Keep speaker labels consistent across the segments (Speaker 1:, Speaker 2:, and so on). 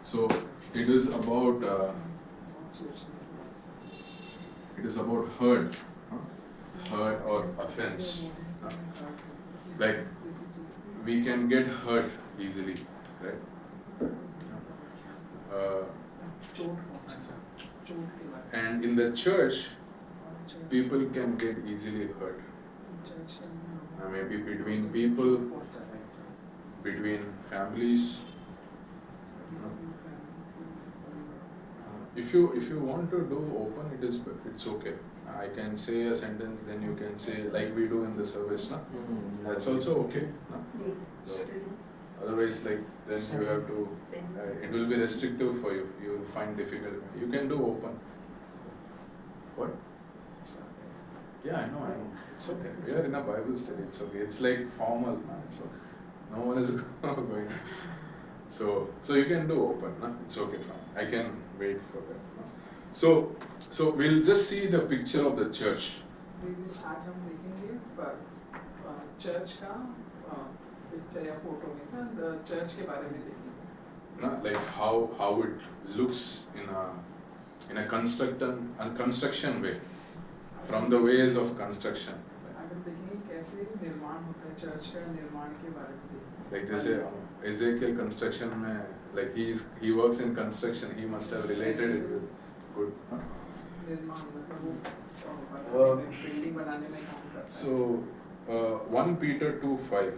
Speaker 1: So it is about hurt, hurt or offense. Like we can get hurt easily, right? And in the church, people can get easily hurt. Maybe between people, between families. If you want to do open, it's okay. I can say a sentence, then you can say like we do in the service, na? That's also okay. Na? So, otherwise, like then you have to. It will be restrictive for you. You will find difficult. You can do open. What? Yeah, I know. It's okay. We are in a Bible study. It's okay. It's like formal. Na? It's okay. No one is going. So you can do open. Na? It's okay. Fine. I can wait for that. Na? So we'll just see the picture of the church.
Speaker 2: आज हम देखेंगे church का picture या photo में से church के बारे में देखेंगे.
Speaker 1: Like how it looks in a construction way, from the ways of construction.
Speaker 2: अगर देखेंगे कैसे निर्माण होता है चर्च का निर्माण के बारे में देखेंगे.
Speaker 1: Like जैसे Ezekiel construction में, like he works in construction, he must have related it with good.
Speaker 2: निर्माण मतलब वो बिल्डिंग बनाने में काम करता है.
Speaker 1: So 1 Peter 2:5,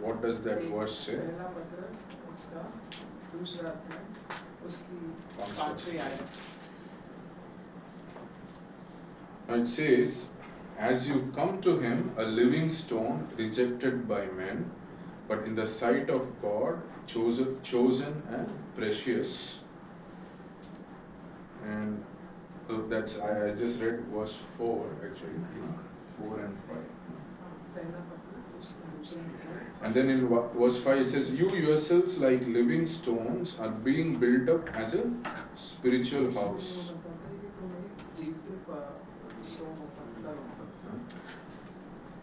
Speaker 1: what does that verse say?
Speaker 2: पहला पत्रस उसका दूसरा अध्याय उसकी 5वीं आयत.
Speaker 1: It says, as you come to him, a living stone rejected by men, but in the sight of God, chosen and precious. And that's, I just read verse 4 actually, 4 and 5.
Speaker 2: पहला पत्रस उसका दूसरा अध्याय.
Speaker 1: And then in verse 5 it says, you yourselves like living stones are being built up as a spiritual house.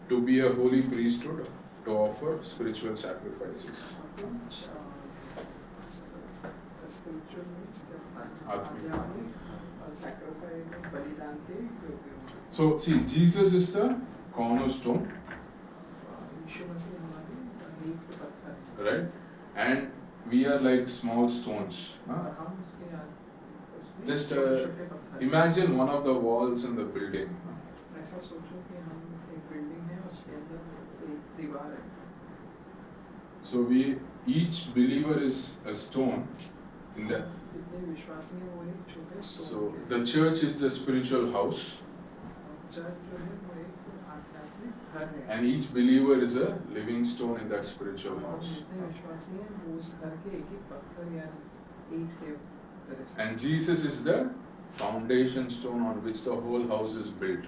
Speaker 1: To be a holy priesthood, to offer spiritual sacrifices. So see, Jesus is the cornerstone, right? And we are like small stones. Just imagine one of the walls in the building. So each believer is a stone in that. So the church is the spiritual house, and each believer is a living stone in that spiritual house. And Jesus is the foundation stone on which the whole house is built.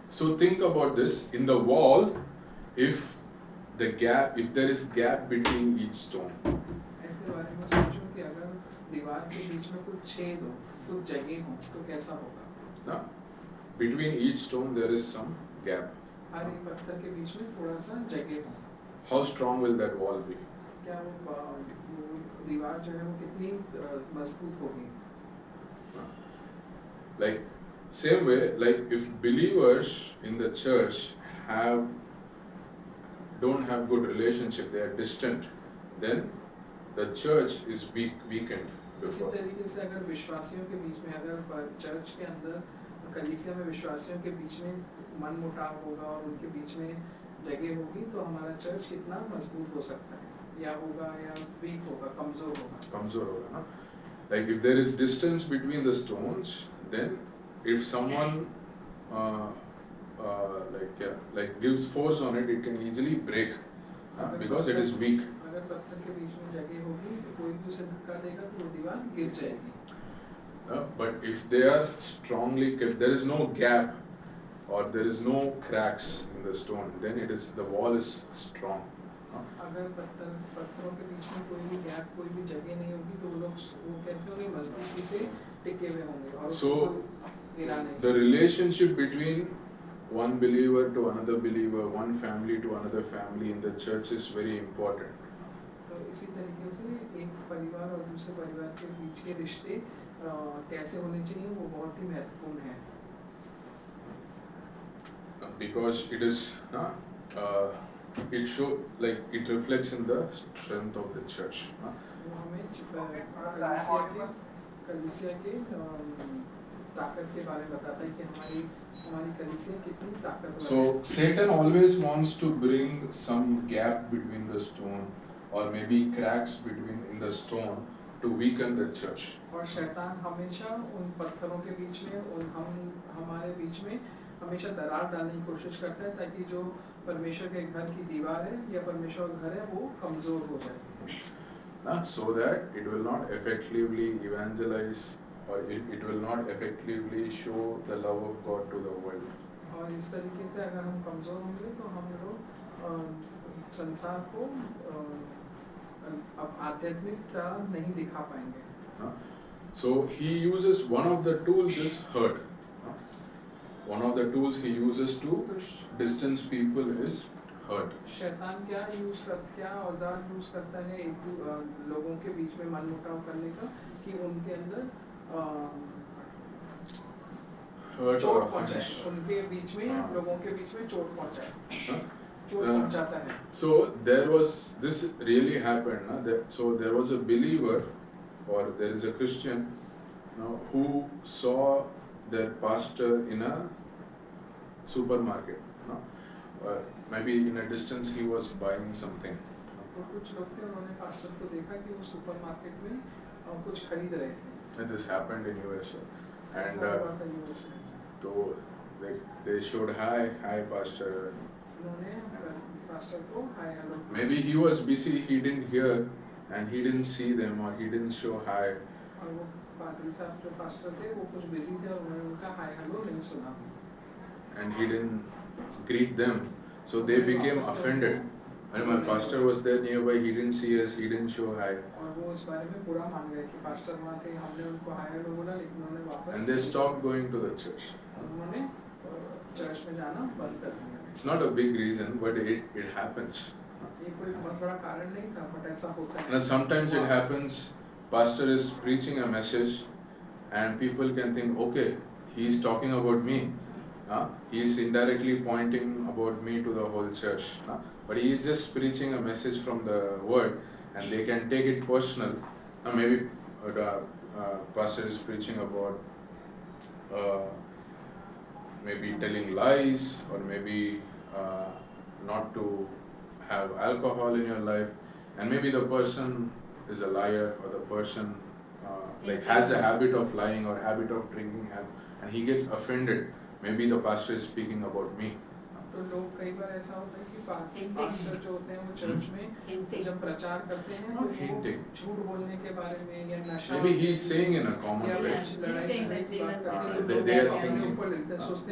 Speaker 1: So think about this. In the wall, if there is gap between each stone, now, between each stone there is some gap. How strong will that wall be? Like same way, like if believers in the church don't have good relationship, they are distant, then the church is weakened.
Speaker 2: इसी तरीके से अगर विश्वासियों के बीच में अगर church के अंदर कलीसिया में विश्वासियों के बीच में मन मुटाव होगा और उनके बीच में जगह होगी तो हमारा चर्च कितना मजबूत हो सकता है या होगा या वीक होगा
Speaker 1: कमजोर होगा ना. Like if there is distance between the stones, then if someone like gives force on it, it can easily break because it is weak.
Speaker 2: अगर पत्थर के बीच में जगह होगी तो कोई दूसरे धक्का देगा तो वो दीवार गिर जाएगी.
Speaker 1: But if they are strongly kept, there is no gap or there is no cracks in the stone, then the wall is strong.
Speaker 2: अगर पत्थरों के बीच में कोई भी गैप कोई भी जगह नहीं होगी तो वो कैसे होंगे मजबूती से टिके हुए होंगे और
Speaker 1: So the relationship between one believer to another believer, one family to another family in the church is very important.
Speaker 2: तो इसी तरीके से एक परिवार और दूसरे परिवार के बीच के रिश्ते कैसे होने चाहिए वो बहुत ही महत्वपूर्ण है
Speaker 1: Because it is it show like it reflects in the strength of the church.
Speaker 2: वो हमें कलीसिया के ताकत के बारे में बताता है कि हमारी हमारी कलीसिया कितनी ताकतवर है
Speaker 1: So Satan always wants to bring some gap between the stone or maybe cracks between in the stone to weaken the church.
Speaker 2: और शैतान हमेशा उन पत्थरों के बीच में हमारे बीच में हमेशा दरार डालने की कोशिश करता है ताकि जो परमेश्वर के घर की दीवार है या परमेश्वर का घर है वो कमजोर हो जाए
Speaker 1: So that it will not effectively evangelize or it will not effectively show the love of God to the world.
Speaker 2: और इस तरीके से अगर हम कमजोर होंगे तो हम लोग संसार को अब आध्यात्मिकता नहीं दिखा पाएंगे
Speaker 1: So he uses one of the tools is hurt. One of the tools he uses to distance people is hurt.
Speaker 2: शैतान क्या औजार यूज करता है लोगों के बीच में मनमुटाव करने का कि उनके अंदर चोट पहुंचाए उनके बीच में लोगों के बीच में चोट पहुंचाए
Speaker 1: So there was this really happened so there was a believer or there is a Christian who saw their pastor in a supermarket maybe in a distance he was buying something
Speaker 2: तो कुछ लोग थे उन्होंने pastor को देखा कि वो supermarket में कुछ खरीद रहे थे
Speaker 1: and this happened in USA and so they showed hi pastor maybe he was busy he didn't hear and he didn't see them or he didn't show hi and he didn't greet them so they became offended and my pastor was there nearby he didn't see us he didn't show hi and they stopped going to the church it's not a big reason but it happens now sometimes it happens pastor is preaching a message and people can think okay he is talking about me he is indirectly pointing about me to the whole church but he is just preaching a message from the word and they can take it personal maybe pastor is preaching about maybe telling lies or maybe not to have alcohol in your life and maybe the person is a liar or the person like has a habit of lying or habit of drinking and he gets offended maybe the pastor is speaking about me
Speaker 2: तो लोग कई बार ऐसा होता है कि pastor जो होते हैं वो चर्च में जब प्रचार करते हैं तो वो झूठ बोलने के बारे में या नशा
Speaker 1: maybe he is saying in a common way they are thinking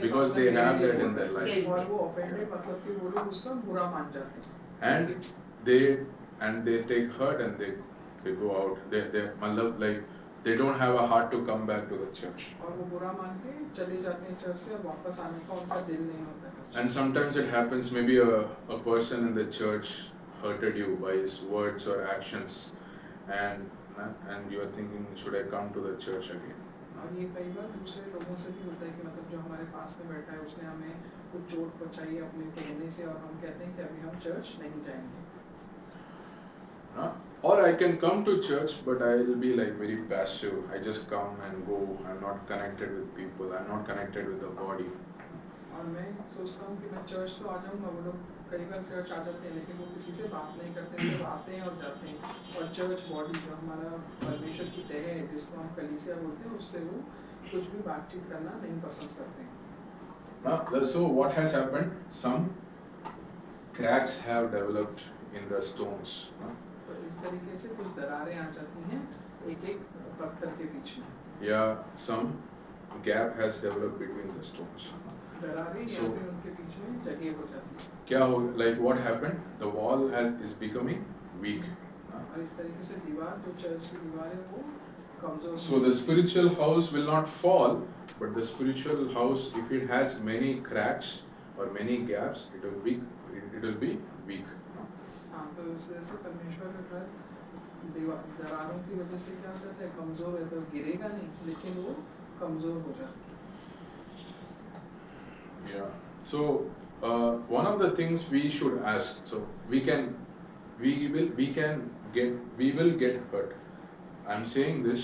Speaker 1: because they have that in their life
Speaker 2: और वो offended मतलब कि वो लोग उसका बुरा मान जाते हैं
Speaker 1: and they take hurt and they go out they मतलब like they don't have a heart to come back to the church
Speaker 2: और वो बुरा मान के चले जाते हैं चर्च से और वापस आने का उनका दिल नहीं होता
Speaker 1: and sometimes it happens maybe a person in the church hurted you by his words or actions and you are thinking should I come to the church again
Speaker 2: और ये कई बार दूसरे लोगों से भी होता है कि मतलब जो हमारे पास में बैठा है उसने हमें कुछ चोट पहुंचाई है अपने कहने से और हम कहते हैं कि अभी हम चर्च नहीं जाएंगे
Speaker 1: or I can come to church but I will be like very passive I just come and go I'm not connected with people I'm not connected with the body
Speaker 2: और मैं सोचता हूँ कि मैं चर्च तो आ जाऊँगा वो लोग कई बार चर्च आ जाते हैं लेकिन वो किसी से बात नहीं करते सिर्फ आते हैं और जाते हैं और चर्च बॉडी जो हमारा परमेश्वर की तह है जिसको हम कलीसिया बोलते हैं उससे वो कुछ भी बातचीत करना नहीं पसंद करते
Speaker 1: so what has happened some cracks have developed in the stones
Speaker 2: तो इस तरीके से कुछ दरारें आ जाती हैं एक पत्थर के बीच में
Speaker 1: yeah some gap has developed between the stones
Speaker 2: दरारें या फिर उनके बीच में जगह हो जाती है
Speaker 1: क्या हो like what happened the wall is becoming weak
Speaker 2: और इस तरीके से दीवार जो चर्च की दीवार है वो कमजोर
Speaker 1: so the spiritual house will not fall but the spiritual house if it has many cracks or many gaps, it will be weak. No?
Speaker 2: हाँ, तो इस वजह से परमेश्वर का घर दरारों की वजह से क्या हो जाता है, कमजोर है, तो गिरेगा नहीं, लेकिन वो कमजोर हो जाता है।
Speaker 1: Yeah. So one of the things we should ask. So we will get hurt. I'm saying this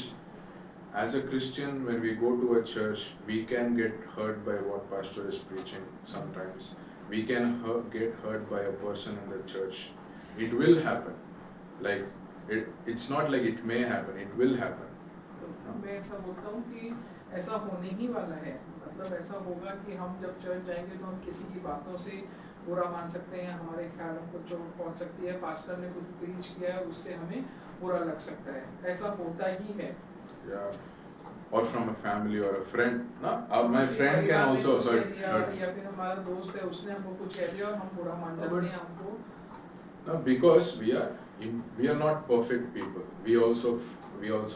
Speaker 1: as a Christian. When we go to a church, we can get hurt by what pastor is preaching. Sometimes we can get hurt by a person in the church. It will happen. Like it's not like it may happen. It will happen.
Speaker 2: तो मैं ऐसा बोलता हूँ कि ऐसा होने ही वाला है, मतलब ऐसा होगा कि हम जब चर्च जाएंगे तो हम किसी की बातों से बुरा मान सकते हैं, हमारे ख्यालों को चोट पहुंच सकती है, पास्टर ने कुछ प्रीच किया है उससे हमें बुरा लग सकता है, ऐसा होता ही है।
Speaker 1: Yeah. Or from a family or a friend. No, my
Speaker 2: किसी
Speaker 1: friend can
Speaker 2: परिवार ने
Speaker 1: also
Speaker 2: कुछ कह
Speaker 1: hurt.
Speaker 2: दिया, या फिर हमारा दोस्त है उसने हमको कुछ कह दिया और हम बुरा मान जाते हैं हमको।
Speaker 1: No, because we are not perfect people. We also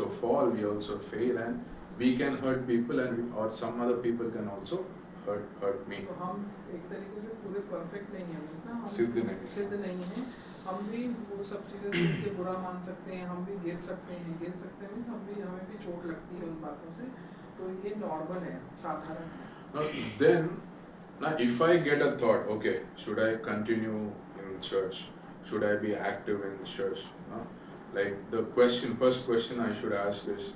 Speaker 1: fall, we also fail, and we can hurt people, and or some other people can also hurt me.
Speaker 2: तो हम एक तरीके से पूरे परफेक्ट नहीं हैं, ना हम
Speaker 1: सिद्ध नहीं
Speaker 2: हैं, हम भी वो सब चीज़ें सुन के बुरा मान सकते हैं, हम भी गिर सकते हैं हमें भी चोट लगती है उन बातों से, तो ये नॉर्मल है, साधारण है।
Speaker 1: Now if I get a thought, okay, should I continue in church? Should I be active in church? No? Like first question I should ask is,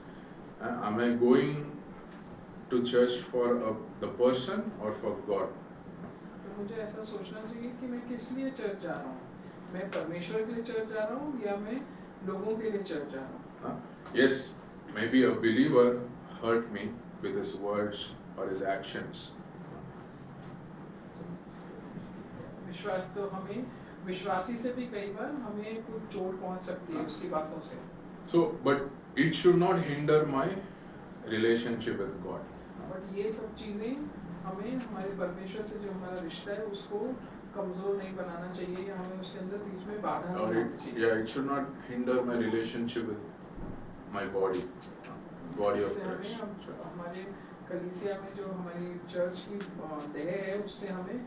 Speaker 1: am I going to church for the person or for God?
Speaker 2: तो मुझे ऐसा सोचना चाहिए कि मैं किस लिए church जा रहा हूँ, मैं परमेश्वर के लिए चर्च जा रहा हूँ या मैं लोगों के लिए चर्च जा रहा हूँ।
Speaker 1: Yes, maybe a believer hurt me with his words or his actions.
Speaker 2: विश्वास तो हमें विश्वासी से भी कई बार हमें कुछ चोट पहुंच सकती है उसकी बातों से।
Speaker 1: So, but it should not hinder my relationship with God.
Speaker 2: But ये सब चीजें हमें हमारे परमेश्वर से जो हमारा रिश्ता है उसको कमजोर नहीं बनाना चाहिए, या हमें उसके अंदर बीच में बाधा नहीं आनी चाहिए।
Speaker 1: Yeah, it should not hinder my relationship with my body of Christ.
Speaker 2: हमारे कलीसिया में जो हमारी चर्च की देह है उससे हमें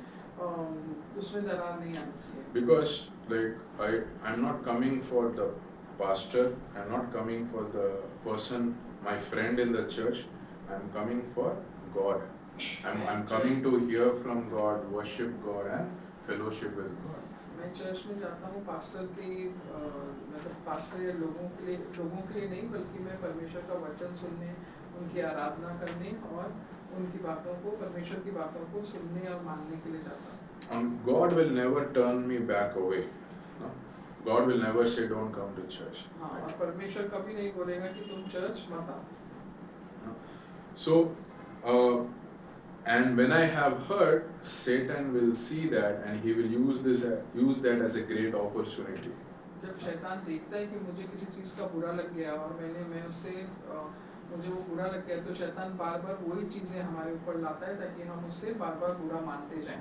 Speaker 2: उसमें दरार नहीं आनी चाहिए।
Speaker 1: Because I'm not coming for the pastor, I'm not coming for the person, my friend in the church, I'm coming for God. I'm coming to hear from God, worship God and fellowship with God.
Speaker 2: मैं church में जाता हूँ pastor के मतलब pastor या लोगों के लिए नहीं, बल्कि मैं परमेश्वर का वचन सुनने, उनकी आराधना करने और उनकी बातों को, परमेश्वर की बातों को सुनने और मानने के लिए जाता हूँ।
Speaker 1: God will never turn me back away. No? God will never say don't come to church.
Speaker 2: हाँ, और परमेश्वर कभी नहीं बोलेगा कि तुम चर्च मत आओ।
Speaker 1: So and when I have heard, Satan will see that and he will use that as a great opportunity.
Speaker 2: जब शैतान देखता है कि मुझे किसी चीज़ का बुरा लग गया और मैं उससे मुझे वो बुरा लग गया, तो शैतान बार-बार वही चीज़ें हमारे ऊपर लाता है ताकि हम उससे बार-बार बुरा मानते जाएं।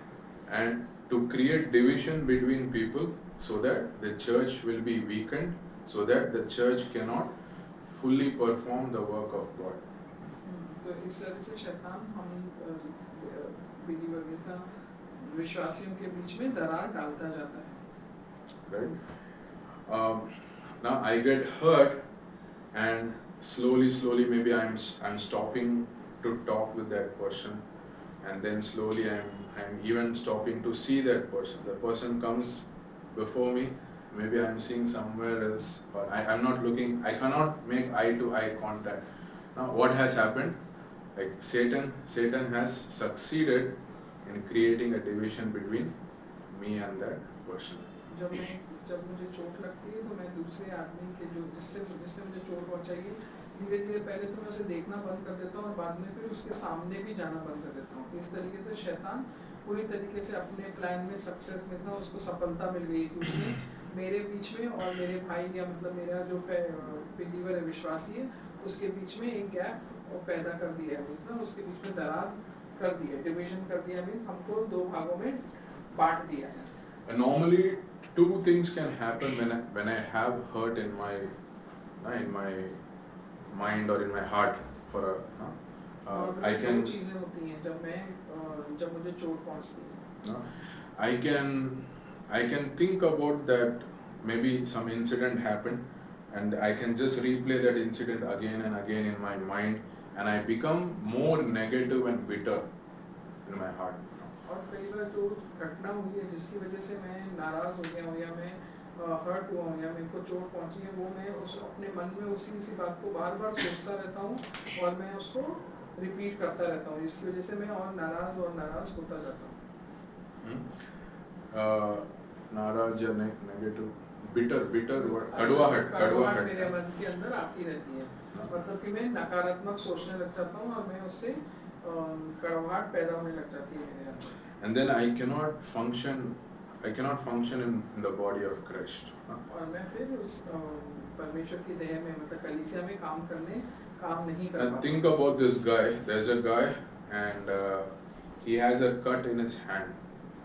Speaker 1: And to create division between people so that the church will be weakened, so that the church cannot fully perform the work of God.
Speaker 2: तो इस तरह से शैतान हम बिलीवर विश्वासियों के बीच में दरार डालता जाता है।
Speaker 1: Right? Now I get hurt, and slowly maybe I'm stopping to talk with that person, and then slowly I'm even stopping to see that person. The person comes before me, maybe I'm seeing somewhere else, or I'm not looking, I cannot make eye to eye contact. Now what has happened? Like Satan has succeeded in creating a division between me and that person.
Speaker 2: जब मुझे चोट लगती है तो मैं दूसरे आदमी के जिसने मुझे चोट पहुंचाई है, धीरे पहले तो मैं उसे देखना बंद कर देता हूँ और बाद में फिर उसके सामने भी जाना बंद कर देता हूँ। इस तरीके से शैतान पूरी तरीके से अपने प्लान में सक्सेस में था, उसको सफलता मिल गई कि उसने मेरे बीच में और मेरे भाई या मतलब मेरा जो बिलीवर है, विश्वासी है, उसके बीच में एक गैप पैदा कर दिया है, ना उसके बीच में दरार कर दी है, डिवीजन कर दिया, मीन्स हमको दो भागों में बांट दिया है।
Speaker 1: Normally two things can happen when I have hurt in my mind or in my heart I can
Speaker 2: चीजें होती हैं जब मुझे चोट पहुंचती है।
Speaker 1: No? I can think about that maybe some incident happened and I can just replay that incident again and again in my mind and I become more negative and bitter in my heart.
Speaker 2: और कई बार जो घटना हुई है जिसकी वजह से मैं नाराज़ हो गया हूँ या मैं हर्ट हुआ हूँ या मेरे को चोट पहुँची है, वो मैं उस अपने मन में उसी बात को बार बार सोचता रहता हूँ और मैं उसको रिपीट करता रहता हूँ, इसकी वजह से मैं और नाराज़ होता जाता हूँ।
Speaker 1: नाराज या नेगेटिव बिटर
Speaker 2: कड़वाहट मेरे मन के अंदर आती रहती है, मतलब कि मैं नकारात्मक सोचने लग जाता हूँ और मैं उससे कड़वाहट पैदा होने लग जाती है मेरे अंदर।
Speaker 1: And then I cannot function in the body of Christ.
Speaker 2: और मैं फिर उस परमेश्वर की देह में मतलब कलीसिया में काम नहीं कर पाता।
Speaker 1: Think about this guy. There's a guy and he has a cut in his hand.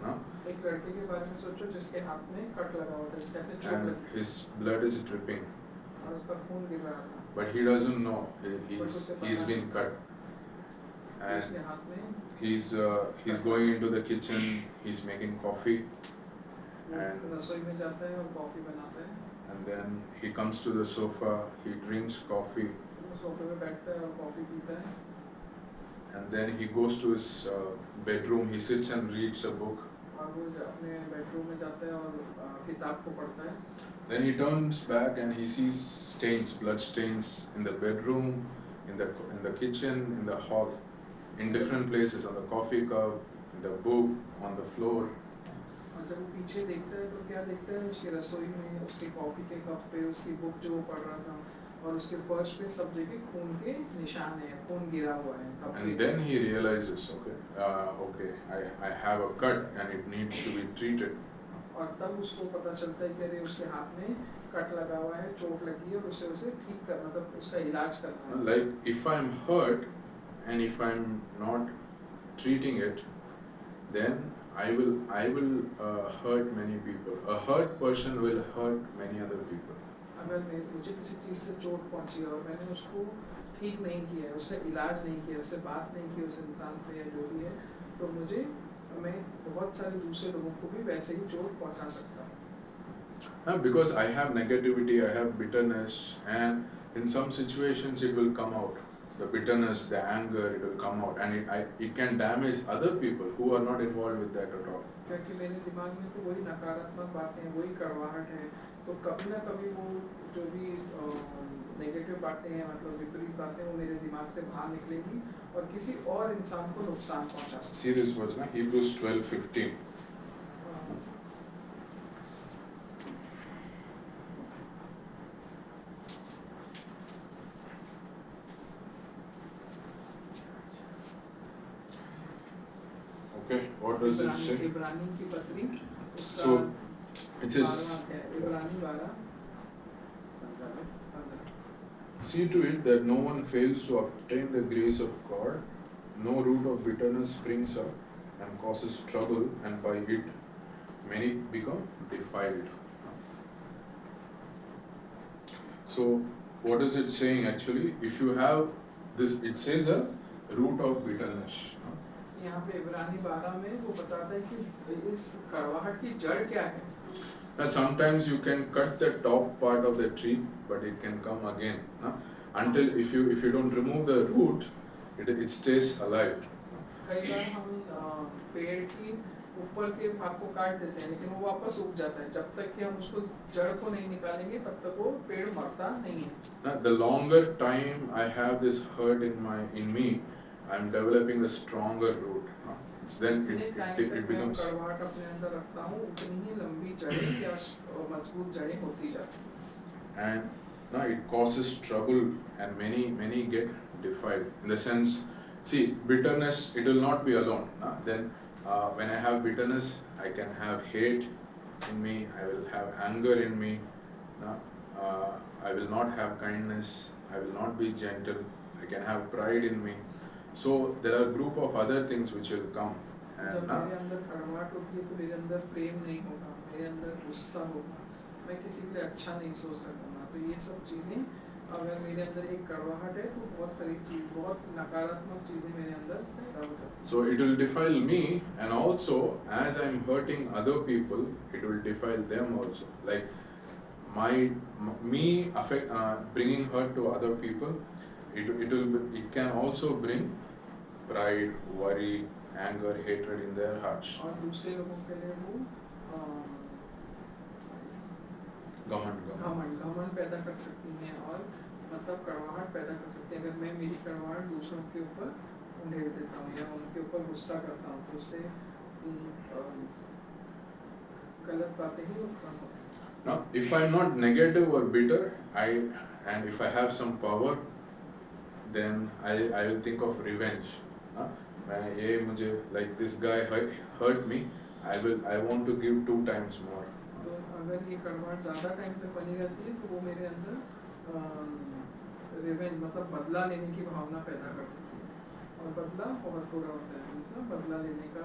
Speaker 1: No?
Speaker 2: एक लड़के के बारे में सोचो जिसके हाथ में कट लगा हुआ था, जिसके हाथ में चोट लगी।
Speaker 1: And his blood is dripping.
Speaker 2: और उसका खून गिर रहा था।
Speaker 1: But he doesn't know he's been cut. And
Speaker 2: उसके हाथ में
Speaker 1: he's going into the kitchen. He's making coffee. And
Speaker 2: रसोई में जाता है और कॉफी बनाता है।
Speaker 1: And then he comes to the sofa. He drinks coffee.
Speaker 2: वो सोफे पे बैठता है और कॉफी पीता है।
Speaker 1: And then he goes to his bedroom. He sits and reads a book.
Speaker 2: और वो अपने बेडरूम में जाता है और किताब को पढ़ता है।
Speaker 1: Then he turns back and he sees blood stains in the bedroom, in the kitchen, in the hall, in different places, on the coffee cup, in the book, on the floor.
Speaker 2: और जब वो पीछे देखता है तो क्या देखता है, उसकी रसोई में, उसके कॉफी के कप पे, उसकी बुक जो वो पढ़ रहा था और उसके फर्श पे सब जगह खून के निशान हैं, खून गिरा हुआ है।
Speaker 1: And then he realizes, okay, I have a cut and it needs to be treated.
Speaker 2: और तब उसको पता चलता है कि अरे उसके हाथ में कट लगा हुआ है, चोट लगी है और उसे ठीक कर मतलब उसका इलाज करना है।
Speaker 1: Like if I'm hurt and if I'm not treating it, then I will hurt many people. A hurt person will hurt many other people.
Speaker 2: अगर मुझे किसी चीज़ से चोट पहुंची और मैंने उसको ठीक नहीं किया है, उसका इलाज नहीं किया, उससे बात नहीं की उस इंसान से या जो भी है, तो मैं बहुत सारे दूसरे लोगों को भी वैसे ही चोट पहुंचा सकता हूँ।
Speaker 1: Because I have negativity, I have bitterness, and in some situations it will come out. The bitterness, the anger, it will come out, and it can damage other people who are not involved with that at all.
Speaker 2: क्योंकि मेरे दिमाग में तो वही नकारात्मक बातें, वही कड़वाहट है, तो कभी ना कभी वो जो भी नेगेटिव बातें हैं, मतलब विपरीत बातें, वो मेरे दिमाग से बाहर निकलेगी और किसी और इंसान को नुकसान पहुंचा सकती है।
Speaker 1: See this verse, na? Hebrews 12:15. Okay, what does it say?
Speaker 2: इब्रानी की पत्री उसका
Speaker 1: So it says,
Speaker 2: इब्रानी 12
Speaker 1: see to it that no one fails to obtain the grace of God. No root of bitterness springs up and causes trouble, and by it many become defiled. So what is it saying actually? If you have this, it says a root of bitterness.
Speaker 2: यहाँ पे इब्रानी 12 में वो बताता है कि इस कड़वाहट की जड़ क्या है।
Speaker 1: Now sometimes you can cut the top part of the tree, but it can come again. Until if you don't remove the root, it stays alive.
Speaker 2: कई बार हम पेड़ की ऊपर के भाग को काट देते हैं, लेकिन वो वापस उग जाता है। जब तक कि हम उसको जड़ को नहीं निकालेंगे, तब तक वो पेड़ मरता नहीं है।
Speaker 1: The longer time I have this hurt in me, I'm developing a stronger root. Then it becomes.
Speaker 2: कड़वाहट अपने अंदर रखता हूँ, उतनी ही लंबी जड़ें या मजबूत जड़ें होती जाती हैं।
Speaker 1: And now it causes trouble, and many get defiled. In the sense, see, bitterness, it will not be alone. Then when I have bitterness, I can have hate in me, I will have anger in me, I will not have kindness, I will not be gentle, I can have pride in me. So there are a group of other things which will come.
Speaker 2: जब मेरे अंदर कड़वाहट होती है तो मेरे अंदर प्रेम नहीं होगा, मेरे अंदर गुस्सा होगा, मैं किसी के लिए अच्छा नहीं सोच सकूँगा, तो ये सब चीज़ें अगर मेरे अंदर एक कड़वाहट है तो बहुत सारी चीज, बहुत नकारात्मक चीजें मेरे अंदर पैदा हो जाती
Speaker 1: So it will defile me, and also as I'm hurting other people, it will defile them also. Like me bringing hurt to other people, it can also bring pride, worry, anger, hatred in their hearts.
Speaker 2: और दूसरे लोगों के लिए वो घमंड पैदा कर सकती हैं और मतलब कड़वाहट पैदा कर सकती है। अगर मैं मेरी कड़वाहट दूसरों के ऊपर उंडेल देता हूँ या उनके ऊपर गुस्सा करता हूँ तो उससे गलत बातें ही उत्पन्न होती हैं।
Speaker 1: Now, if I'm not negative or bitter, and if I have some power, then I will think of revenge. मुझे like this guy hurt me, I want to give 2 times more.
Speaker 2: तो अगर ये कड़वाहट ज़्यादा टाइम तक बनी रहती है तो वो मेरे अंदर रिवेंज मतलब बदला लेने की भावना पैदा कर देती है और बदला बहुत बुरा होता है। मतलब बदला लेने का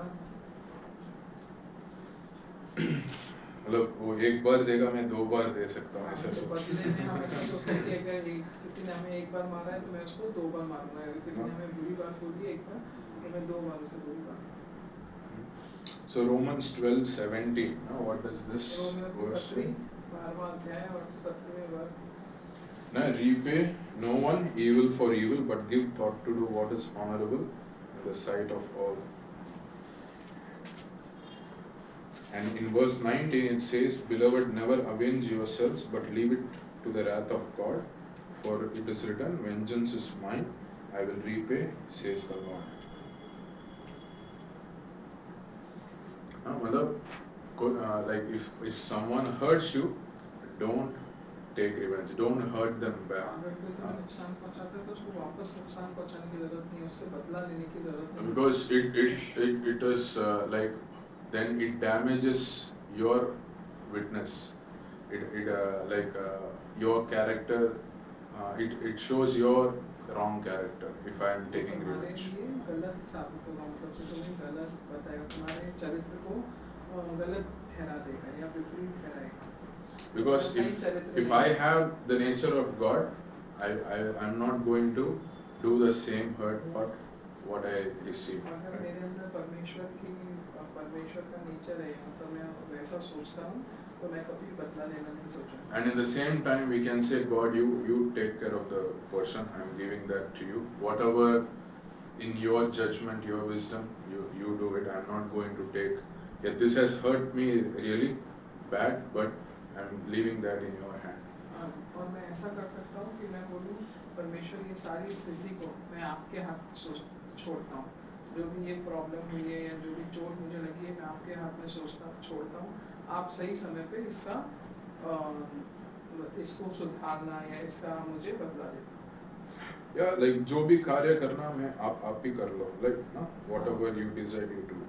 Speaker 1: मतलब वो एक बार देगा मैं 2 बार दे सकता हूँ ऐसा सोच।
Speaker 2: बदले में हम ऐसा सोचते हैं कि अगर किसी ने हमें एक बार मारा है तो मैं उसको 2 बार मारूंगा, अगर किसी ने हमें बुरी बात बोली एक बार तो मैं 2 बार उसे बुरी बात।
Speaker 1: So Romans 12:17. Now what does this verse say?
Speaker 2: 12वां अध्याय और 17वें वर्ष।
Speaker 1: Now repay no one evil for evil, but give thought to do what is honorable in the sight of all. And in verse 19 it says, Beloved, never avenge yourselves, but leave it to the wrath of God, for it is written, Vengeance is mine, I will repay, says the Lord. Like if someone hurts you, don't take revenge, don't hurt them back.
Speaker 2: अगर कोई तुम्हें नुकसान पहुंचाता है तो उसको वापस नुकसान पहुंचाने की जरूरत नहीं है, उससे बदला लेने की जरूरत नहीं है।
Speaker 1: Because it is like then it damages your witness. It your character. It shows your wrong character if I am taking revenge.
Speaker 2: तुम्हारे लिए गलत साबित होगा, मतलब कि तुम्हें गलत बताएगा, तुम्हारे चरित्र को गलत ठहरा देगा या विपरीत ठहराएगा।
Speaker 1: Because if I have the nature of God, I'm not going to do the same hurt what I receive.
Speaker 2: अगर मेरे अंदर परमेश्वर का नेचर है, मतलब मैं वैसा सोचता हूँ तो मैं कभी बदला लेना नहीं सोचूंगा।
Speaker 1: And in the same time we can say, God, you take care of the person, I'm giving that to you. Whatever in your judgment, your wisdom, you do it. I'm not going to take. Yet this has hurt me really bad, but I'm leaving that in your hand.
Speaker 2: और मैं ऐसा कर सकता हूँ कि मैं बोलूँ परमेश्वर ये सारी स्थिति को मैं आपके हाथ छोड़ता हूँ, जो भी ये प्रॉब्लम हुई है या जो भी चोट मुझे लगी है मैं आपके हाथ में छोड़ता हूँ। आप सही समय पे इसको सुधारना या इसका मुझे बदला देना।
Speaker 1: Yeah, like जो भी कार्य करना मैं आप ही कर लो, like ना whatever you decide you do.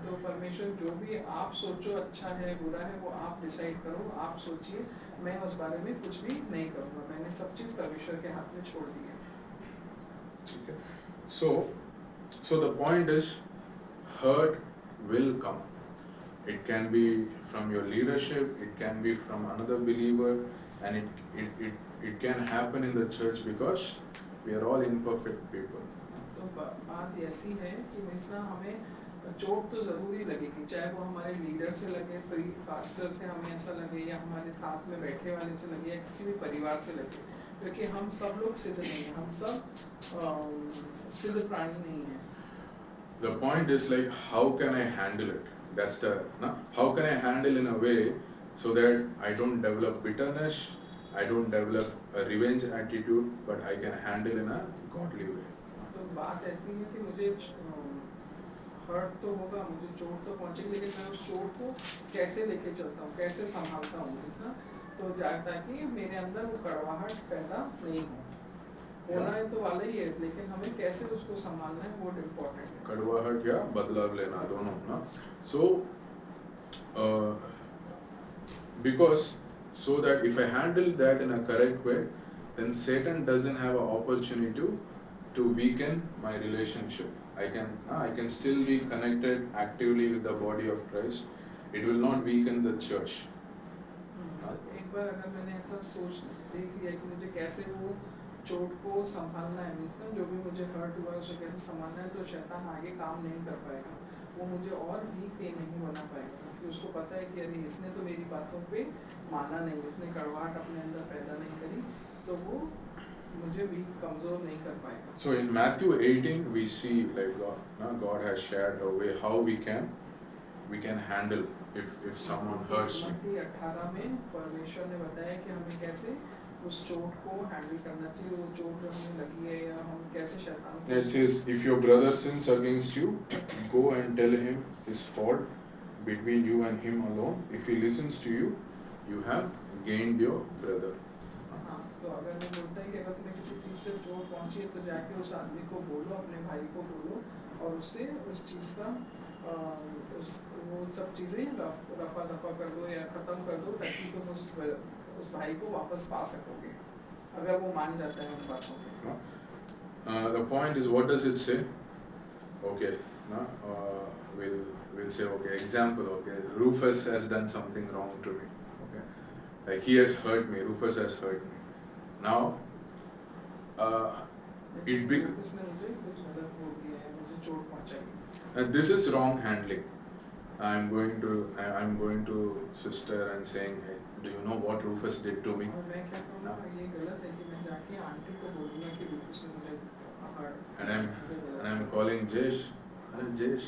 Speaker 2: तो परमेश्वर जो भी आप सोचो अच्छा है बुरा है वो आप डिसाइड करो, आप सोचिए, मैं उस बारे में कुछ भी नहीं करूँगा, मैंने सब चीज़ परमेश्वर के हाथ में छोड़ दी है।
Speaker 1: ठीक है। So the point is, hurt will come. It can be from your leadership, it can be from another believer, and it can happen in the church because we are all imperfect people.
Speaker 2: तो बात ऐसी है कि मिसना हमें चोट तो ज़रूरी लगेगी, चाहे वो हमारे लीडर से लगे, पास्टर से हमें ऐसा लगे या हमारे साथ में बैठे वाले से लगे या किसी भी परिवार से लगे, क्योंकि हम सब लोग सिद्ध नहीं हैं, हम सब सिद्ध प्राणी नहीं हैं।
Speaker 1: The point is like, how can I handle it? That's the how can I handle in a way so that I don't develop bitterness, I don't develop a revenge attitude, but I can handle in a godly way.
Speaker 2: तो बात ऐसी है कि मुझे hurt तो होगा, मुझे चोट तो पहुंचेगी, लेकिन मैं उस चोट को कैसे लेके चलता हूँ, कैसे संभालता हूँ, ना तो ताकि मेरे अंदर वो कड़वाहट पैदा नहीं हो। होना है तो वाला ही है, लेकिन हमें कैसे उसको संभालना है वो इम्पोर्टेंट है।
Speaker 1: कड़वाहट या बदलाव लेना दोनों ना। So because so that if I handle that in a correct way, then Satan doesn't have an opportunity to weaken my relationship. I can still be connected actively with the body of Christ. It will not weaken the church.
Speaker 2: एक बार अगर मैंने ऐसा सोच देख लिया कि मुझे कैसे वो चोट को संभालना है, मीन्स ना जो भी मुझे हर्ट हुआ है उसे कैसे संभालना है, तो शैतान आगे काम नहीं कर पाएगा, वो मुझे और वीक नहीं बना पाएगा, क्योंकि उसको पता है कि अरे इसने तो मेरी बातों पे माना नहीं, इसने कड़वाहट अपने अंदर पैदा नहीं करी, तो वो मुझे वीक कमज़ोर नहीं कर पाएगा.
Speaker 1: So in Matthew 18 we see like God has shared a way how we can handle if someone hurts me.
Speaker 2: मत्ती 18 में परमेश्वर ने बताया कि हमें कैसे उस चोट को हैंडल करना चाहिए, वो चोट जो हमें लगी है या हम कैसे शैतान को.
Speaker 1: It says, if your brother sins against you, go and tell him his fault between you and him alone. If he listens to you, you have gained your brother.
Speaker 2: हाँ, तो अगर वो बोलता है कि अगर तुम्हें किसी चीज़ से चोट पहुंची है तो जाके उस आदमी को बोलो, अपने भाई को बोलो, और उससे उस चीज़ का वो सब चीज़ें रफा दफा कर दो या ख़त्म कर दो, ताकि तुम उस भाई को वापस पा सकोगे अगर वो मान जाता है उन बातों में.
Speaker 1: The point is, what does it say? Okay, we'll say, okay, example, okay, Rufus has done something wrong to me, okay, like he has hurt me, Rufus has hurt me. Now
Speaker 2: उसने मुझे कुछ गलत बोल दिया है, मुझे चोट पहुंचाई.
Speaker 1: this is wrong handling. I'm going to sister and saying, hey, do you know what Rufus did to me?
Speaker 2: और मैं क्या करूँगा, ये गलत है कि मैं जाके आंटी को बोलूँगा कि रूफस ने मुझे
Speaker 1: And I'm calling Jesh. Jesh,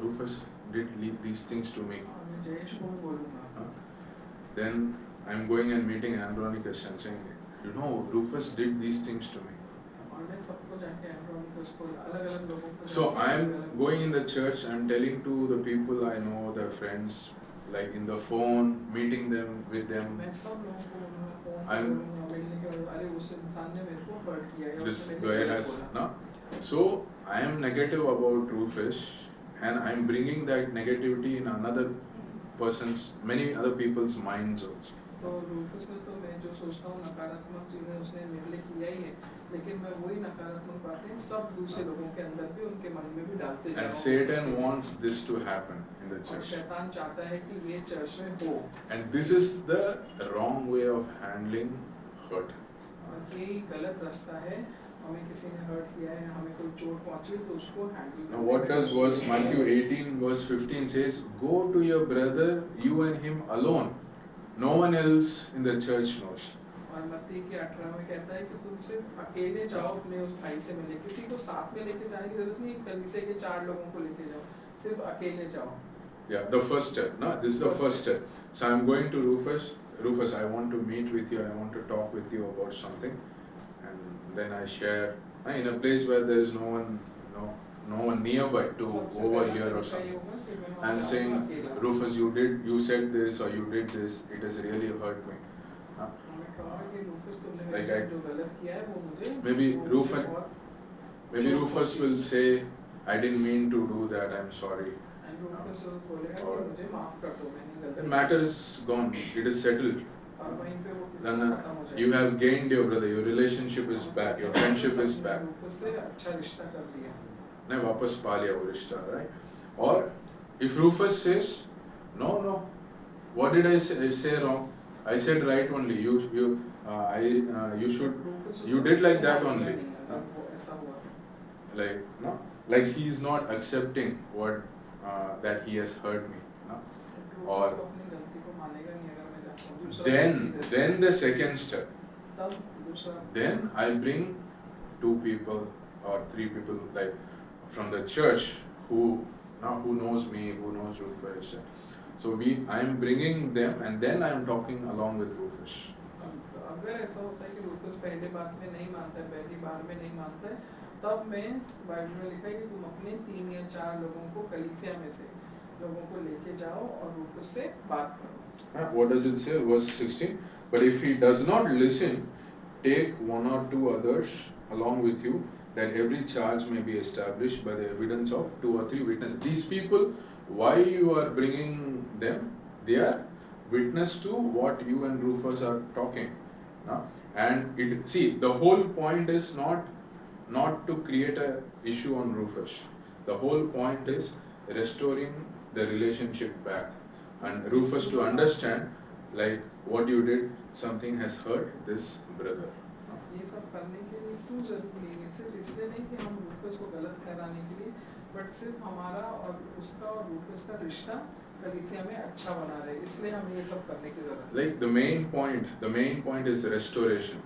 Speaker 1: Rufus did these things to me.
Speaker 2: मैं जयेश को भी बोलूँगा.
Speaker 1: Then I'm going and meeting Andronicus and saying, you know, Rufus did these things to me.
Speaker 2: और मैं सबको जाके एंड्रोनिकस को अलग-अलग लोगों को.
Speaker 1: So I'm going in the church, I'm telling to the people I know, their friends, like in the phone, meeting them with them.
Speaker 2: मैं सब लोगों को फोन
Speaker 1: I'm
Speaker 2: करूँगा, मिलने के बाद अरे उस इंसान ने मेरे को हर्ट किया है,
Speaker 1: this
Speaker 2: उसने
Speaker 1: guy
Speaker 2: मेरे को
Speaker 1: has
Speaker 2: बोला.
Speaker 1: no. So I am negative about Rufus, and I'm bringing that negativity in another person's, many other people's minds also.
Speaker 2: तो रूफस में तो मैं जो सोचता हूँ नकारात्मक चीज़ें उसने मेरे लिए किया ही है, लेकिन मैं वही नकारात्मक बातें सब दूसरे लोगों के अंदर भी, उनके मन में भी डालते जा रहा
Speaker 1: And
Speaker 2: हूँ.
Speaker 1: Satan wants this to happen in the
Speaker 2: और
Speaker 1: church.
Speaker 2: शैतान चाहता है कि ये चर्च में हो.
Speaker 1: And this is the wrong way of handling hurt.
Speaker 2: और यही गलत रास्ता है, हमें किसी ने हर्ट किया है, हमें कोई चोट पहुंची है तो उसको handle.
Speaker 1: Now what does verse Matthew 18 verse 15 says? Go to your brother, you and him alone. No one else in the church knows.
Speaker 2: और मत्ती के 18 में कहता है कि तुम सिर्फ अकेले जाओ अपने उस भाई से मिलने, किसी को साथ में लेके जाने की जरूरत नहीं, कलीसिया के 4 लोगों को लेके जाओ, सिर्फ अकेले जाओ.
Speaker 1: Yeah, the first step. No, this is the first step. So I'm going to Rufus. Rufus, I want to meet with you. I want to talk with you about something. And then I share in a place where there is no one nearby to overhear or something. I'm saying, Rufus, you said this or you did this. It has really hurt me. Like maybe Rufus will say, I didn't mean to do that. I'm sorry. The matter is gone. It is settled. Then you have gained your brother. Your relationship is back. Your friendship is back. नहीं वापस पा लिया वो रिश्ता, right? Or if Rufus says, no, what did I say wrong? I said right only. You did like that only. Like he is not accepting what that he has hurt me. Or then the second step. Then I bring 2 people or 3 people like from the church who knows me, who knows Rufus. So I am bringing them and then I am talking along with Rufus.
Speaker 2: अगर ऐसा होता है कि Rufus पहले बात में नहीं मानता है, पहली बार में नहीं मानता है, तब मैं बाइबल में लिखा है कि तुम अपने 3 या 4 लोगों को कलीसिया में से लोगों को लेके जाओ और रूफस से बात करो.
Speaker 1: What does it say? Verse 16. But if he does not listen, take 1 or 2 others along with you, that every charge may be established by the evidence of 2 or 3 witnesses. These people, why you are bringing them? They are witness to what you and Rufus are talking. And the whole point is not to create a issue on Rufus. The whole point is restoring the relationship back. And Rufus to understand like what you did, something has hurt this brother.
Speaker 2: ये सब करने के लिए क्यों जरूरी है? सिर्फ इसलिए नहीं कि हम रूफस को गलत ठहराने के लिए, बट सिर्फ हमारा और उसका और रूफस का रिश्ता कलीसिया में अच्छा बना रहे, इसलिए हमें ये सब करने की जरूरत है।
Speaker 1: Like the main point is restoration.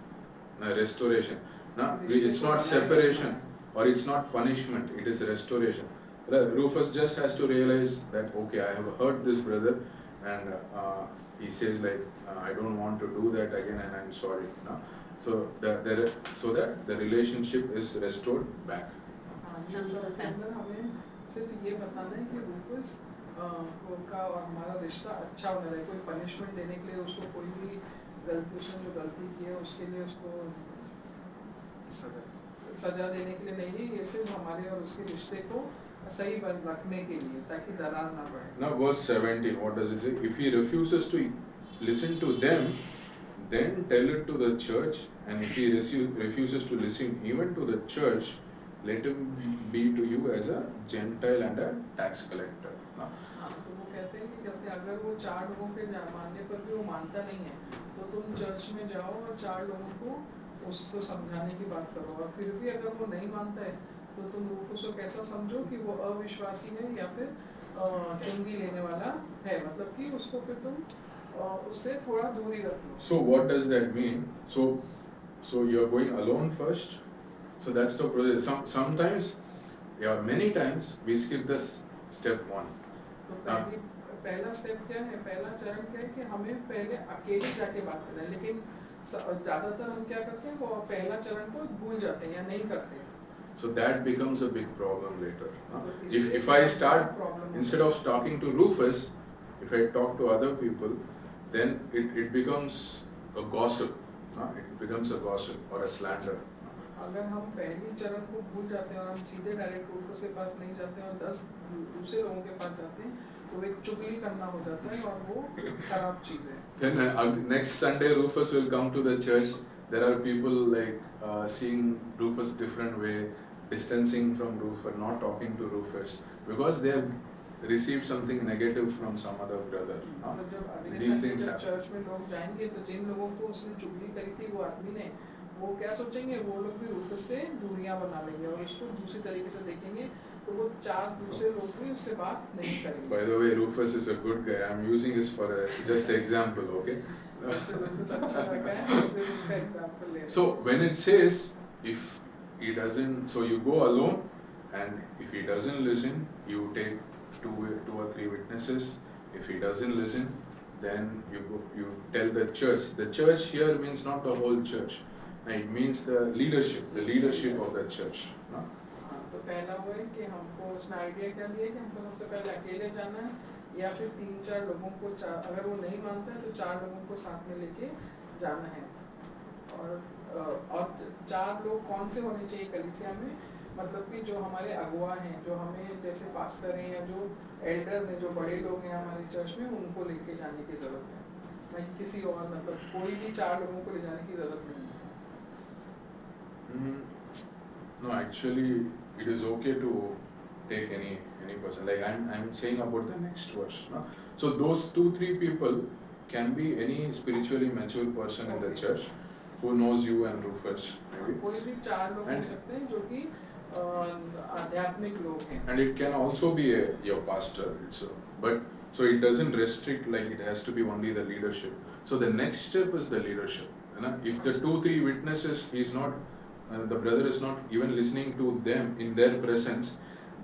Speaker 1: Restoration. Now, it's not separation or it's not punishment, it is restoration. Rufus just has to realize that, okay, I have hurt this brother, and he says like, I don't want to do that again and I'm sorry. No? So that the relationship is restored back.
Speaker 2: हाँ, ये सब के अंदर हमें सिर्फ ये बताना है कि रूफस का और हमारा रिश्ता अच्छा होना रहे, कोई पनिशमेंट देने के लिए उसको, कोई भी गलती, उसने जो गलती की है उसके लिए उसको सजा देने के लिए नहीं है, ये सिर्फ हमारे और उसके रिश्ते को सही बन रखने के लिए, ताकि दरार ना बढ़े।
Speaker 1: Now verse 17, what does it say? If he refuses to listen to them, then tell it to the church, and if he refuses to listen even to the church, let him be to you as a Gentile and a tax collector. Now,
Speaker 2: हाँ, तो वो कहते हैं कि अगर वो 4 लोगों के मानने पर भी वो मानता नहीं है, तो तुम चर्च में जाओ और 4 लोगों को उसको समझाने की बात करो, और फिर भी अगर वो नहीं मानता है तो तुम रूफुस को कैसा समझो कि वो अविश्वासी है या फिर चुंगी लेने वाला है, मतलब कि उसको फिर तुम उससे थोड़ा दूरी रखो।
Speaker 1: So what does that mean? So you are going alone first. So that's the process. Sometimes, yeah, many times we skip this step 1.
Speaker 2: तो पहला स्टेप क्या है? पहला चरण क्या है कि हमें पहले अकेले जाके बात करना है, लेकिन ज़्यादातर हम क्या करते हैं, वो पहला चरण को भूल जाते हैं या नहीं करते हैं।
Speaker 1: So that becomes a big problem later. If I start, instead of talking to Rufus, if I talk to other people, then it becomes a gossip. It becomes a gossip or a slander.
Speaker 2: अगर हम पहली चरण को भूल जाते हैं और हम सीधे डायरेक्ट रूफस के पास नहीं जाते हैं और 10 दूसरे लोगों के पास जाते हैं, तो एक चुगली करना हो जाता है और वो खराब चीज़ है।
Speaker 1: Then next Sunday Rufus will come to the church. There are people like seeing Rufus different way, distancing from Rufus, not talking to Rufus, because they have received something negative from some other brother.
Speaker 2: तो जब अगले
Speaker 1: These
Speaker 2: Sunday
Speaker 1: things
Speaker 2: जब
Speaker 1: happen.
Speaker 2: Church में लोग जाएंगे, तो जिन लोगों को उसने चुगली करी थी वो आदमी ने, वो क्या सोचेंगे, वो लोग भी रूफस से दूरियां बना लेंगे और उसको दूसरी तरीके से देखेंगे, तो वो 4 दूसरे लोग भी उससे बात नहीं करेंगे।
Speaker 1: By the way, Rufus is a good guy. I'm using this for just an example, okay?
Speaker 2: रूफस अच्छा लगा है, इसलिए उसका एग्जांपल ले।
Speaker 1: So when it says if he doesn't, so you go alone, and if he doesn't listen, you take 2 or 3 witnesses. If he doesn't listen, then you tell the church. The church here means not the whole church. It means the leadership of the church. No?
Speaker 2: तो पहला वो है कि हमको उसमें idea क्या दिया कि हमको सबसे पहले अकेले जाना है, या फिर 3-4 लोगों को, अगर वो नहीं मानता है तो 4 लोगों को साथ में लेके जाना है। और 4 लोग कौन से होने चाहिए कलीसिया में? मतलब कि जो हमारे अगुआ हैं, जो हमें जैसे पास्टर हैं या जो एल्डर्स हैं, जो बड़े लोग हैं हमारे चर्च में, उनको लेके जाने की ज़रूरत है, ना कि किसी और, मतलब कोई भी 4 लोगों को ले जाने की ज़रूरत नहीं है।
Speaker 1: No, actually, it is okay to take any person. Like I'm saying about the next verse. No? So those 2-3 people can be any spiritually mature person in the church who knows you and Rufus. Maybe.
Speaker 2: कोई भी 4 लोग हो सकते हैं जो कि आध्यात्मिक लोग हैं।
Speaker 1: And it can also be your pastor. But so it doesn't restrict, like it has to be only the leadership. So the next step is the leadership. You know? If the 2-3 witnesses is not, the brother is not even listening to them in their presence,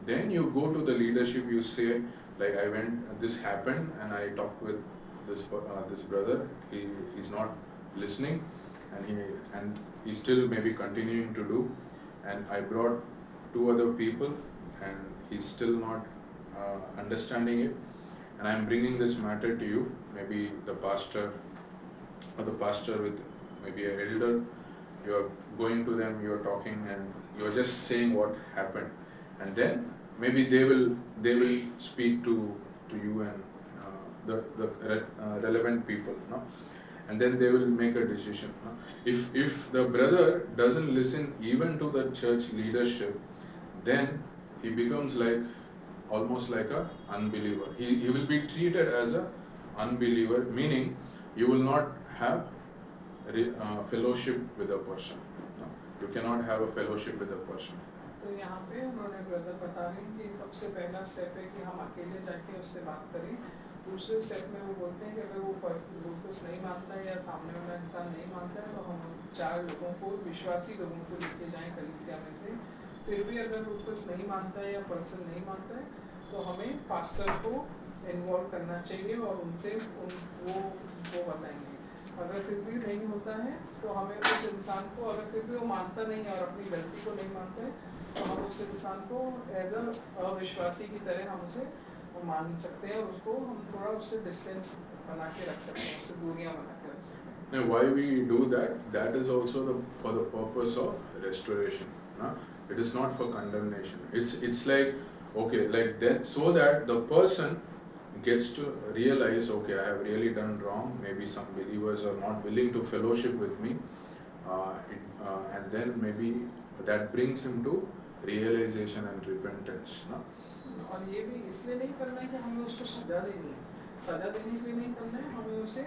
Speaker 1: then you go to the leadership. You say, like, I went, this happened, and I talked with this brother. He's not listening, and he's still maybe continuing to do. And I brought 2 other people, and he's still not understanding it. And I'm bringing this matter to you. Maybe the pastor, or the pastor with maybe an elder. You are going to them, you are talking, and you are just saying what happened, and then maybe they will speak to you and the relevant people, no? And then they will make a decision. No? If the brother doesn't listen even to the church leadership, then he becomes like almost like a unbeliever. He will be treated as a unbeliever, meaning you will not have fellowship with a person. No? You cannot have a fellowship with a person.
Speaker 2: तो यहाँ पे उन्होंने brother बता रहे हैं कि सबसे पहला स्टेप है कि हम अकेले जाके उससे बात करें। दूसरे स्टेप में वो बोलते हैं कि अगर वो बिल्कुल नहीं मानता है या सामने वाला इंसान नहीं मानता है तो हम 4 लोगों को, विश्वासी लोगों को लेके जाएं कलीसिया में से। फिर भी अगर वो कुछ नहीं मानता है या पर्सन नहीं मानता है तो हमें पास्टर को इन्वॉल्व करना चाहिए और उनसे वो बताएंगे। अगर फिर भी नहीं होता है तो हमें उस इंसान को, अगर फिर भी वो मानता नहीं है और अपनी गलती को नहीं मानता है तो हम उस इंसान को एज अविश्वासी की तरह हम उसे मान सकते हैं और उसको हम थोड़ा उससे डिस्टेंस बना के रख सकते हैं, उससे दूरियां बना के रख सकते हैं।
Speaker 1: Now, why we do that? That is also for the purpose of restoration. No? It is not for condemnation. It's like, okay, like then, so that the person gets to realize, okay, I have really done wrong. Maybe some believers are not willing to fellowship with me, and then maybe that brings him to realization and repentance. No?
Speaker 2: और ये भी इसलिए नहीं करना है कि हमें उसको सजा देनी है, सजा देने के लिए नहीं करना है, हमें उसे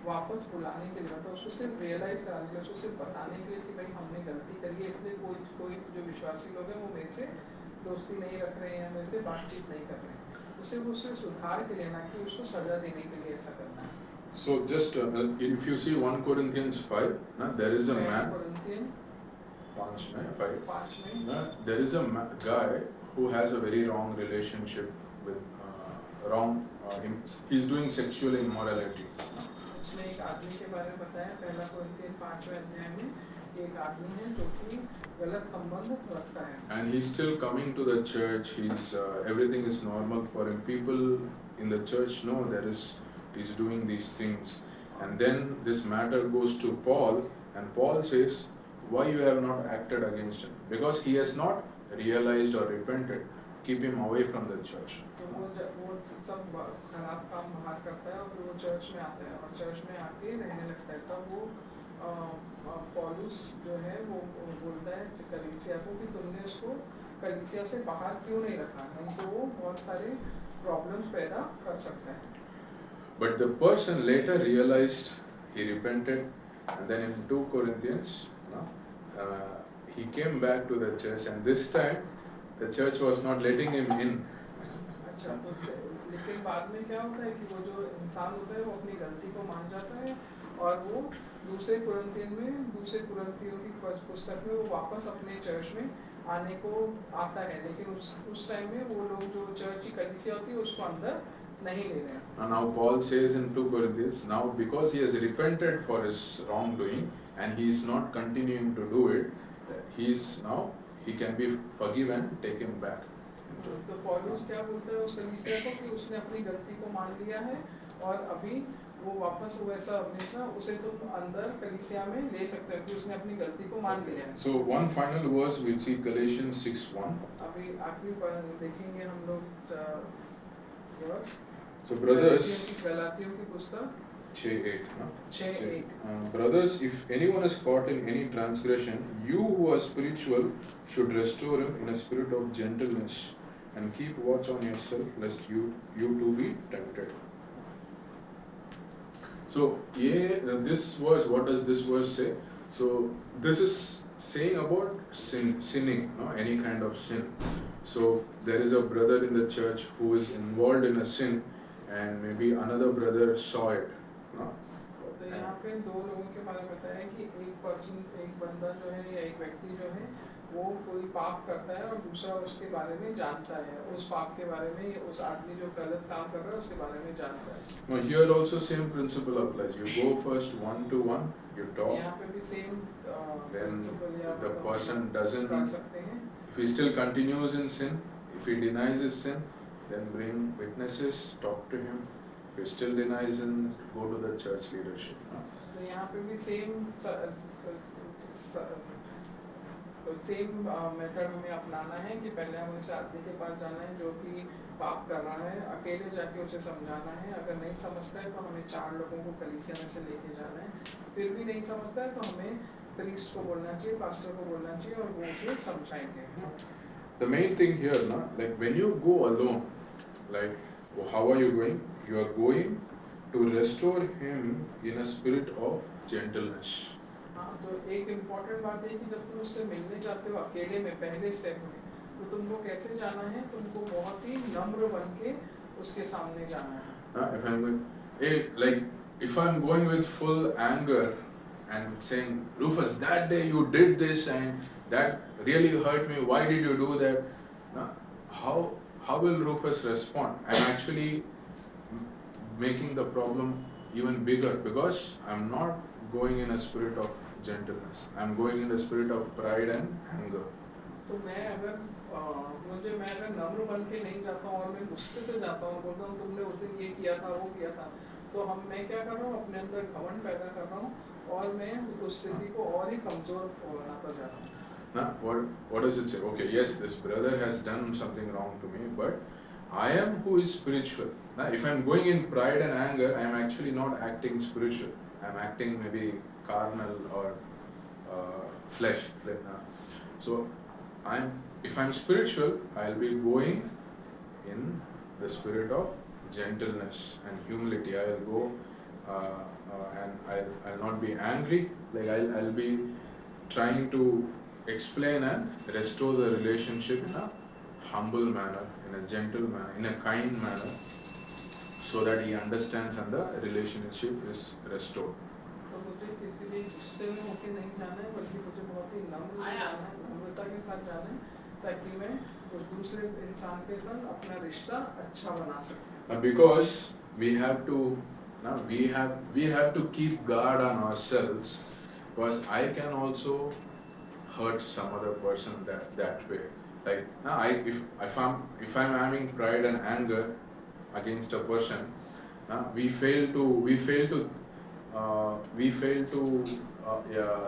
Speaker 2: वापस बुलाने के लिए, मतलब उसको सिर्फ रियलाइज कराने के लिए, उसको सिर्फ बताने के लिए कि भाई हमने गलती करी है, इसलिए कोई जो विश्वासी लोग हैं वो मेरे से दोस्ती नहीं रख रहे हैं, मेरे से बातचीत नहीं कर रहे हैं, उसे उससे सुधार के लिए, ना कि उसको सजा देने के लिए ऐसा करना है।
Speaker 1: So just if you see 1 Corinthians 5, there is a man. 5 there is a guy who has a very wrong relationship with he's doing sexual immorality.
Speaker 2: उसने एक आदमी के बारे में बताया, पहला कोरिन्थियन 5वें अध्याय में एक आदमी है जो कि गलत संबंध रखता है।
Speaker 1: And he's still coming to the church. He's everything is normal for him. People in the church know he's doing these things. And then this matter goes to Paul, and Paul says, why you have not acted against him? Because he has not realized or repented. Keep him away from the church.
Speaker 2: तो वो सब खराब काम बाहर करता है और फिर वो चर्च में आता है और चर्च में आके रहने लगता है। तब वो पौलुस जो है वो बोलता है कलीसिया को कि तुमने उसको कलीसिया से बाहर क्यों नहीं रखा, नहीं तो वो बहुत सारे प्रॉब्लम्स पैदा कर सकता है।
Speaker 1: But the person later realized, he repented, and then in 2 Corinthians, he came back to the church, and this time the church was not letting him in.
Speaker 2: अच्छा, तो लेकिन बाद में क्या होता है कि वो जो इंसान होता है वो अपनी गलती को मान जाता है और वो दूसरे कुरिन्थियों की पुस्तक में वो वापस अपने चर्च में आने को आता है, लेकिन उस टाइम में वो लोग जो चर्च की कलीसिया होती है उसको अंदर नहीं ले रहे हैं।
Speaker 1: And now Paul says in 2 Corinthians, now because he has repented for his wrongdoing and he is not continuing to do it, he can be forgiven, take him back.
Speaker 2: तो पौलुस क्या बोलता है उस कलीसिया को कि उसने अपनी गलती को मान लिया है और अभी वो वापस वैसा हमेशा उसे तो अंदर कलीसिया में ले सकते हैं कि उसने अपनी गलती को मान लिया है।
Speaker 1: So one final verse we'll see Galatians 6:1.
Speaker 2: अभी आखिरी देखेंगे हम लोग वर्स।
Speaker 1: So brothers,
Speaker 2: गलातियों की पुस्तक
Speaker 1: 6:8. Brothers, if anyone is caught in any transgression, you who are spiritual should restore him in a spirit of gentleness, and keep watch on yourself, lest you too be tempted. So, this verse, what does this verse say? So, this is saying about sinning, any kind of sin. So, there is a brother in the church who is involved in a sin, and maybe another brother saw it.
Speaker 2: तो यहाँ पे दो लोगों के बारे में बताया है कि एक बंदा जो है या एक व्यक्ति जो है वो कोई पाप करता है और दूसरा उसके बारे में जानता है, उस पाप के बारे में, उस आदमी जो गलत काम कर रहा है उसके बारे में जानता है।
Speaker 1: Now here also same principle applies. You go first 1-to-1, you talk.
Speaker 2: यहाँ पे भी same
Speaker 1: then the person doesn't.
Speaker 2: कर सकते हैं।
Speaker 1: If he still continues in sin, if he denies his sin, then bring witnesses, talk to him. If he still denies sin, go to the church leadership.
Speaker 2: तो यहाँ पे भी same method हमें अपनाना है कि पहले हमें उस आदमी के पास जाना है जो कि पाप कर रहा है, अकेले जाके उसे समझाना है, अगर नहीं समझता है तो हमें 4 लोगों को कलीसिया में से लेके जाना है, फिर भी नहीं समझता है तो हमें प्रीस्ट को बोलना चाहिए, पास्टर को बोलना चाहिए और वो उसे समझाएंगे।
Speaker 1: The main thing here, like when you go alone, like how are you going? You are going to restore him in a spirit of gentleness.
Speaker 2: हाँ, तो एक इम्पोर्टेंट बात है कि जब तुम उससे मिलने जाते हो अकेले में पहले स्टेप में, तो तुमको कैसे जाना है? तुमको बहुत ही नम्र बन के उसके सामने जाना है।
Speaker 1: If I'm going with full anger and saying, Rufus, that day you did this and that really hurt me, why did you do that? Now, how will Rufus respond? I'm actually making the problem even bigger because I'm not going in a spirit of gentleness. I'm going in a spirit of pride and anger.
Speaker 2: तो मैं अगर नम्र बन के नहीं जाता हूँ और मैं गुस्से से जाता हूँ, बोलता हूँ तुमने उस दिन ये किया था, वो किया था, तो मैं क्या कर रहा हूँ? अपने अंदर घमंड पैदा कर रहा हूँ और मैं उस स्थिति को और ही कमजोर बनाता जा रहा हूँ।
Speaker 1: Now, what does it say? Okay, yes, this brother has done something wrong to me, but I am who is spiritual. Now, if I'm going in pride and anger, I'm actually not acting spiritual. I'm acting maybe carnal or flesh. So, if I'm spiritual, I'll be going in the spirit of gentleness and humility. I'll go and I'll not be angry. Like I'll be trying to explain and restore the relationship in a humble manner, in a gentle manner, in a kind manner, so that he understands and the relationship is restored.
Speaker 2: तो मुझे किसी भी गुस्से में होके नहीं जाना है, बल्कि मुझे बहुत ही नम्र से जाना है, नम्रता के साथ जाना है, ताकि मैं उस दूसरे इंसान के साथ अपना रिश्ता अच्छा बना सकूं।
Speaker 1: Because we have to keep guard on ourselves, because I can also hurt some other person that way. Like now, if I'm having pride and anger against a person, we fail to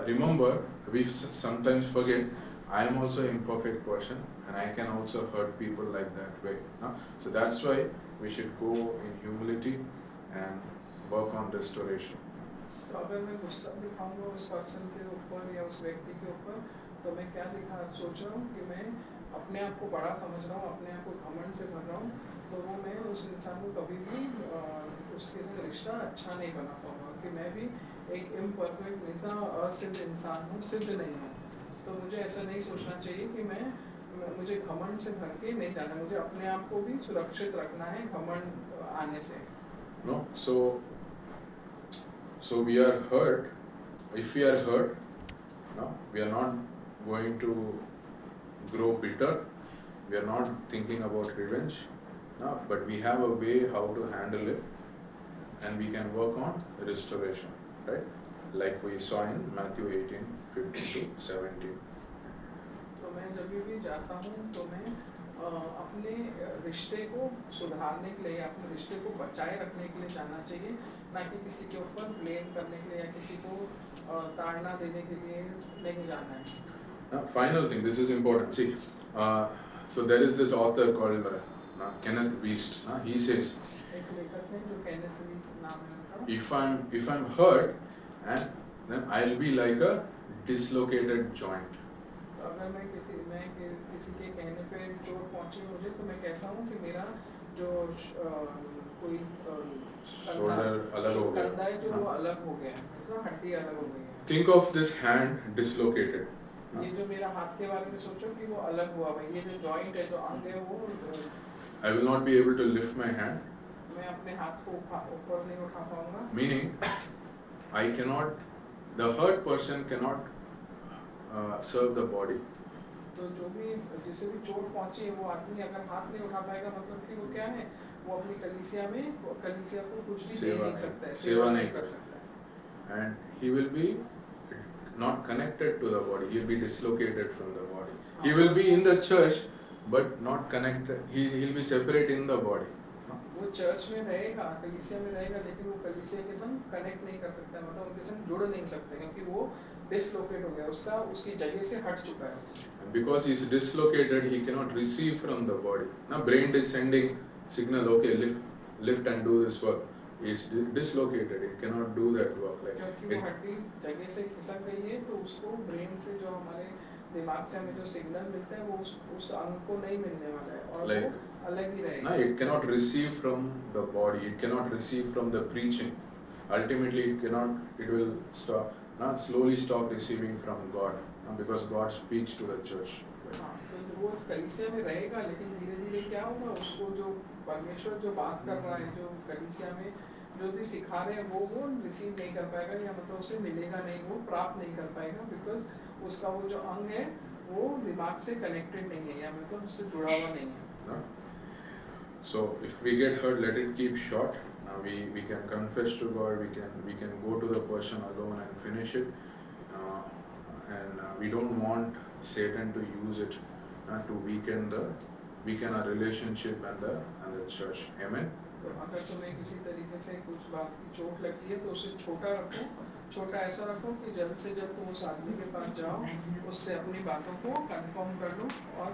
Speaker 1: remember. We sometimes forget I am also an imperfect person and I can also hurt people like that way. So that's why we should go in humility and work on restoration.
Speaker 2: तो अगर मैं गुस्सा दिखाऊंगा उस person के ऊपर या उस व्यक्ति के ऊपर, तो मैं क्या सोच रहा हूँ कि मैं अपने आप को बड़ा समझ रहा हूँ, अपने आप को घमंड से भर रहा हूँ, तो वो मैं उस इंसान को कभी भी उसके साथ रिश्ता अच्छा नहीं बना पाऊंगा, कि मैं भी एक इम्परफेक्ट इंसान, असिद्ध इंसान हूँ, सिद्ध नहीं हूँ। तो मुझे ऐसा नहीं सोचना चाहिए कि मुझे घमंड से भर के नहीं जाना, मुझे अपने आप को भी सुरक्षित रखना है घमंड आने से।
Speaker 1: No, so we are hurt. If we are hurt, no, we are not going to grow bitter. We are not thinking about revenge. No, but we have a way how to handle it, and we can work on restoration, right? Like we saw in Matthew 18:15-17.
Speaker 2: तो मैं जब भी जाता हूँ तो मैं अपने रिश्ते को सुधारने के लिए, अपने रिश्ते को बचाए रखने के लिए जाना चाहिए, ना कि किसी के ऊपर ब्लेम करने के लिए या किसी को ताड़ना देने के लिए नहीं जाना है।
Speaker 1: Final thing, this is important. See, so there is this author called Kenneth Wiest. He says,
Speaker 2: एक लेखक है जो केनेथ वीस्ट नाम है उनका।
Speaker 1: if I'm hurt, and then I'll be like a dislocated joint.
Speaker 2: अगर मैं किसी के कहने पे चोट पहुंची मुझे, तो मैं कैसा हूँ कि मेरा जो कोई
Speaker 1: शोल्डर अलग हो गया,
Speaker 2: कंधा है जो वो अलग हो गया, मतलब हड्डी अलग हो गई है।
Speaker 1: Think of this hand dislocated.
Speaker 2: ये जो मेरा हाथ के बारे में सोचो कि वो अलग हुआ भाई, ये जो जॉइंट है जो अंग है वो
Speaker 1: I will not be able to lift my hand.
Speaker 2: मैं अपने हाथ को ऊपर नहीं उठा पाऊंगा।
Speaker 1: Meaning, I cannot, the hurt person cannot serve the body.
Speaker 2: तो जो भी जिसे भी चोट पहुंची है वो आदमी अगर हाथ नहीं उठा पाएगा, मतलब कि वो क्या है, वो अपनी कलीसिया को कुछ भी दे नहीं सकता है,
Speaker 1: सेवा नहीं कर सकता, and he will be not connected to the body. He will be dislocated from the body. He will be in the church but not connected. He'll be separate in the body.
Speaker 2: वो church में रहेगा, कलीसिया में रहेगा, लेकिन वो कलीसिया के संग कनेक्ट नहीं कर सकता, मतलब उनके संग जुड़ नहीं सकते, क्योंकि वो डिसलोकेट हो गया, उसकी जगह से हट चुका है।
Speaker 1: And because he is dislocated, he cannot receive from the body. Now brain is sending signal, okay, lift and do this work. It's dislocated, it cannot do that work.
Speaker 2: क्योंकि वो हड्डी जगह से खिसक गई है, तो उसको ब्रेन से जो हमारे दिमाग से हमें जो सिग्नल मिलता है वो उस अंग को नहीं मिलने वाला है और
Speaker 1: Like,
Speaker 2: वो अलग ही रहेगा।
Speaker 1: ना it cannot receive from the body, it cannot receive from the preaching. Ultimately, it will stop, slowly stop receiving from God, because God speaks to the church.
Speaker 2: हाँ, तो वो कलीसिया में रहेगा, लेकिन धीरे धीरे क्या होगा, उसको जो परमेश्वर जो बात कर रहा है, जो कलीसिया में जो भी सिखा रहे हैं वो रिसीव नहीं कर पाएगा, या मतलब उसे मिलेगा नहीं, वो प्राप्त नहीं कर पाएगा, बिकॉज उसका वो जो अंग है वो दिमाग से कनेक्टेड नहीं है, या मतलब उससे जुड़ा हुआ नहीं है।
Speaker 1: So if we get hurt, let it keep short. Now we can confess to God, we can go to the person alone and finish it, and we don't want Satan to use it to weaken our relationship and the church. Amen.
Speaker 2: तो अगर तुम्हें किसी तरीके से कुछ बात की चोट लगती है तो उसे छोटा रखो, छोटा ऐसा रखो कि जल्द से जल्द तुम उस आदमी के पास जाओ, उससे अपनी बातों को कंफर्म कर लो और